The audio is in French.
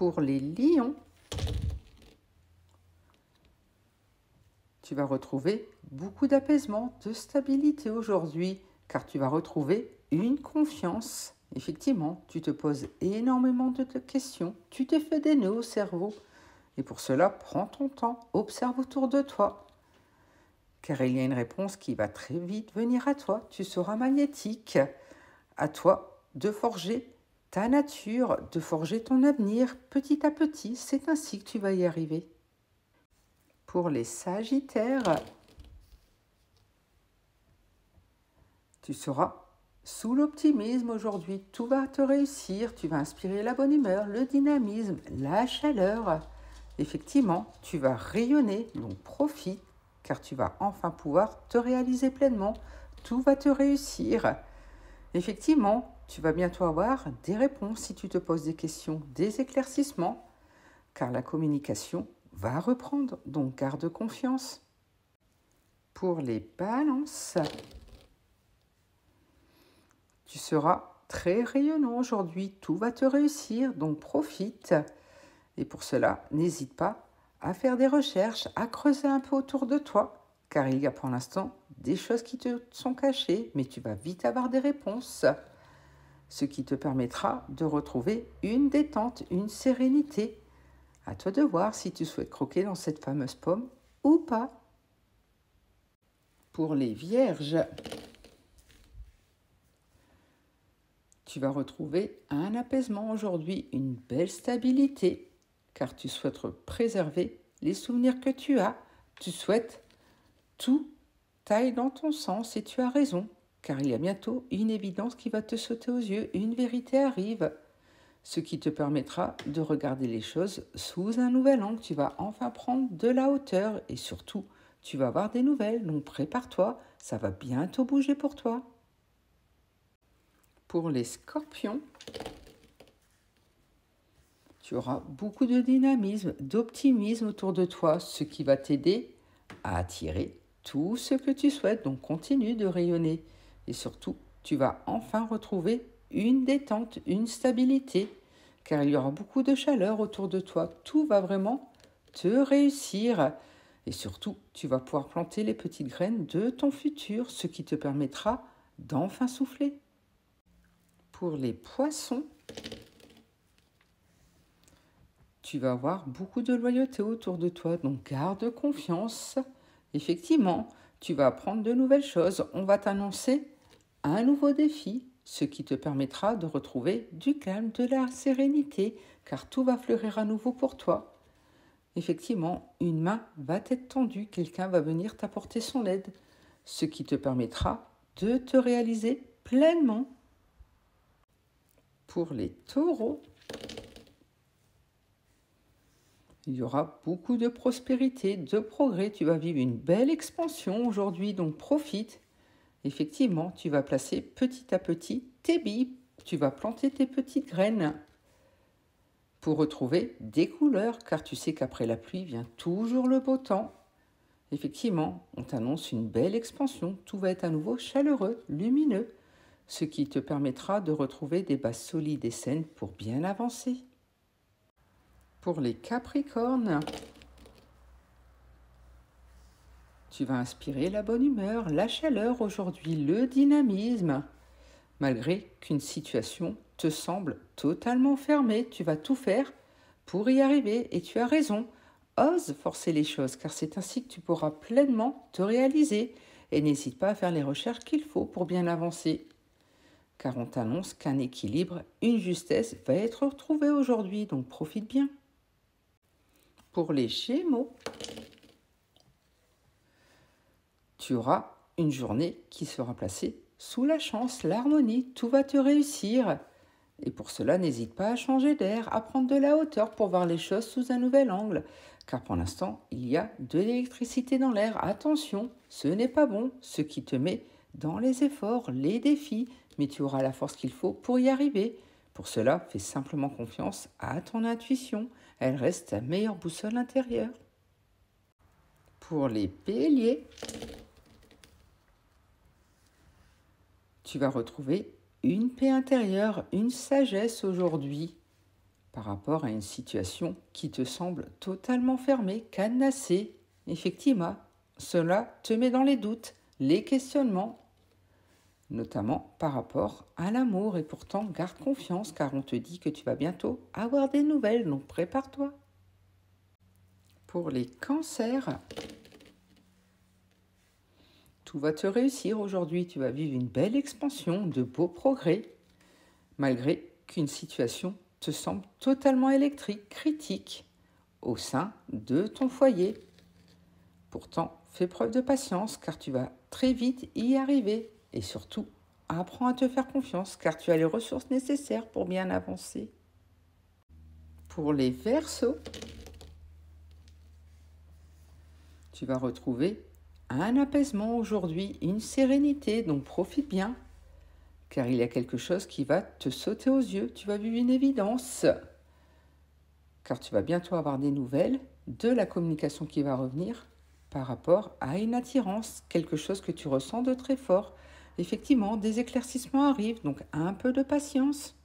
Pour les lions, tu vas retrouver beaucoup d'apaisement, de stabilité aujourd'hui, car tu vas retrouver une confiance. Effectivement, tu te poses énormément de questions, tu te fais des nœuds au cerveau. Et pour cela, prends ton temps, observe autour de toi. Car il y a une réponse qui va très vite venir à toi. Tu seras magnétique. À toi de forger ta nature, de forger ton avenir petit à petit. C'est ainsi que tu vas y arriver. Pour les Sagittaires, tu seras sous l'optimisme aujourd'hui. Tout va te réussir. Tu vas inspirer la bonne humeur, le dynamisme, la chaleur. Effectivement, tu vas rayonner, donc profite, car tu vas enfin pouvoir te réaliser pleinement. Tout va te réussir. Effectivement, tu vas bientôt avoir des réponses si tu te poses des questions, des éclaircissements, car la communication va reprendre, donc garde confiance. Pour les balances, tu seras très rayonnant aujourd'hui, tout va te réussir, donc profite. Et pour cela, n'hésite pas à faire des recherches, à creuser un peu autour de toi, car il y a pour l'instant des choses qui te sont cachées, mais tu vas vite avoir des réponses, ce qui te permettra de retrouver une détente, une sérénité. À toi de voir si tu souhaites croquer dans cette fameuse pomme ou pas. Pour les vierges, tu vas retrouver un apaisement aujourd'hui, une belle stabilité, car tu souhaites préserver les souvenirs que tu as. Tu souhaites tout aille dans ton sens et tu as raison, car il y a bientôt une évidence qui va te sauter aux yeux, une vérité arrive, ce qui te permettra de regarder les choses sous un nouvel angle. Tu vas enfin prendre de la hauteur et surtout, tu vas avoir des nouvelles, donc prépare-toi, ça va bientôt bouger pour toi. Pour les scorpions, tu auras beaucoup de dynamisme, d'optimisme autour de toi, ce qui va t'aider à attirer tout ce que tu souhaites. Donc continue de rayonner. Et surtout, tu vas enfin retrouver une détente, une stabilité, car il y aura beaucoup de chaleur autour de toi. Tout va vraiment te réussir. Et surtout, tu vas pouvoir planter les petites graines de ton futur, ce qui te permettra d'enfin souffler. Pour les poissons, tu vas avoir beaucoup de loyauté autour de toi, donc garde confiance. Effectivement, tu vas apprendre de nouvelles choses. On va t'annoncer un nouveau défi, ce qui te permettra de retrouver du calme, de la sérénité, car tout va fleurir à nouveau pour toi. Effectivement, une main va t'être tendue, quelqu'un va venir t'apporter son aide, ce qui te permettra de te réaliser pleinement. Pour les taureaux, il y aura beaucoup de prospérité, de progrès. Tu vas vivre une belle expansion aujourd'hui, donc profite. Effectivement, tu vas placer petit à petit tes billes. Tu vas planter tes petites graines pour retrouver des couleurs, car tu sais qu'après la pluie vient toujours le beau temps. Effectivement, on t'annonce une belle expansion. Tout va être à nouveau chaleureux, lumineux, ce qui te permettra de retrouver des bases solides et saines pour bien avancer. Pour les Capricornes, tu vas inspirer la bonne humeur, la chaleur aujourd'hui, le dynamisme. Malgré qu'une situation te semble totalement fermée, tu vas tout faire pour y arriver et tu as raison. Ose forcer les choses car c'est ainsi que tu pourras pleinement te réaliser et n'hésite pas à faire les recherches qu'il faut pour bien avancer. Car on t'annonce qu'un équilibre, une justesse va être retrouvée aujourd'hui, donc profite bien. Pour les Gémeaux, tu auras une journée qui sera placée sous la chance, l'harmonie, tout va te réussir. Et pour cela, n'hésite pas à changer d'air, à prendre de la hauteur pour voir les choses sous un nouvel angle. Car pour l'instant, il y a de l'électricité dans l'air. Attention, ce n'est pas bon, ce qui te met dans les efforts, les défis, mais tu auras la force qu'il faut pour y arriver. Pour cela, fais simplement confiance à ton intuition. Elle reste ta meilleure boussole intérieure. Pour les béliers, tu vas retrouver une paix intérieure, une sagesse aujourd'hui. par rapport à une situation qui te semble totalement fermée, cadenassée. Effectivement, cela te met dans les doutes, les questionnements, notamment par rapport à l'amour. Et pourtant, garde confiance car on te dit que tu vas bientôt avoir des nouvelles, donc prépare-toi. Pour les cancers, tout va te réussir aujourd'hui. Tu vas vivre une belle expansion, de beaux progrès, malgré qu'une situation te semble totalement électrique, critique, au sein de ton foyer. Pourtant, fais preuve de patience car tu vas très vite y arriver. Et surtout, apprends à te faire confiance car tu as les ressources nécessaires pour bien avancer. Pour les Verseaux, tu vas retrouver un apaisement aujourd'hui, une sérénité, donc profite bien car il y a quelque chose qui va te sauter aux yeux. Tu vas vivre une évidence car tu vas bientôt avoir des nouvelles de la communication qui va revenir par rapport à une attirance, quelque chose que tu ressens de très fort. Effectivement, des éclaircissements arrivent, donc un peu de patience.